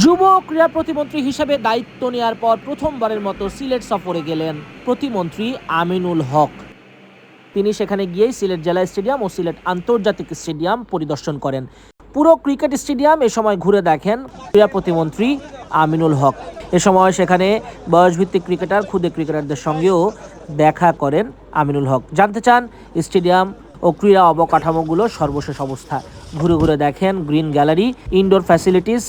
যুব ক্রীড়া প্রতিমন্ত্রী হিসেবে দায়িত্ব নেওয়ার পর প্রথমবারের মতো সিলেট সফরে গেলেন প্রতিমন্ত্রী আমিনুল হক। তিনি সেখানে গিয়েই সিলেট জেলা স্টেডিয়াম ও সিলেট আন্তর্জাতিক স্টেডিয়াম পরিদর্শন করেন। পুরো ক্রিকেট স্টেডিয়াম এ সময় ঘুরে দেখেন ক্রীড়া প্রতিমন্ত্রী আমিনুল হক। এ সময় সেখানে বয়সভিত্তিক ক্রিকেটার, ক্ষুদে ক্রিকেটারদের সঙ্গেও দেখা করেন আমিনুল হক। জানতে চান স্টেডিয়াম ও ক্রীড়া অবকাঠামোগুলোর সর্বশেষ অবস্থা। ঘুরে ঘুরে দেখেন গ্রিন গ্যালারি, ইনডোর ফ্যাসিলিটিস,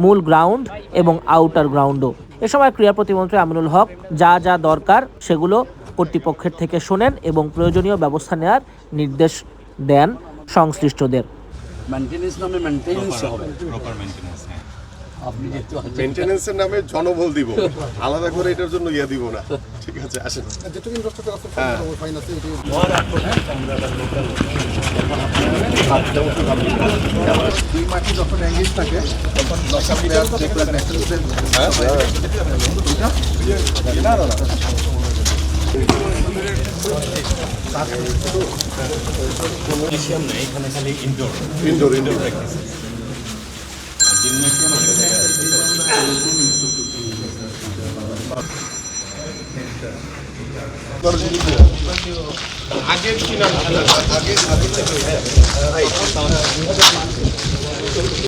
মূল গ্রাউন্ড এবং আউটার গ্রাউন্ডও। এ সময় ক্রীড়া প্রতিমন্ত্রী আমিনুল হক যা যা দরকার সেগুলো কর্তৃপক্ষের থেকে শোনেন এবং প্রয়োজনীয় ব্যবস্থা নেওয়ার নির্দেশ দেন সংশ্লিষ্টদের। মেইনটেনেন্সের নামে জনবল দিব, আলাদা করে এটার জন্য ইয়া দিব না। ঠিক আছে, আসেন। দুই মাঠে যখন এঙ্গেজ থাকে তখন দশটা প্লেয়ার এখানে খালি ইনডোর ইনডোর প্র্যাকটিস। আগের কি নাম? আগে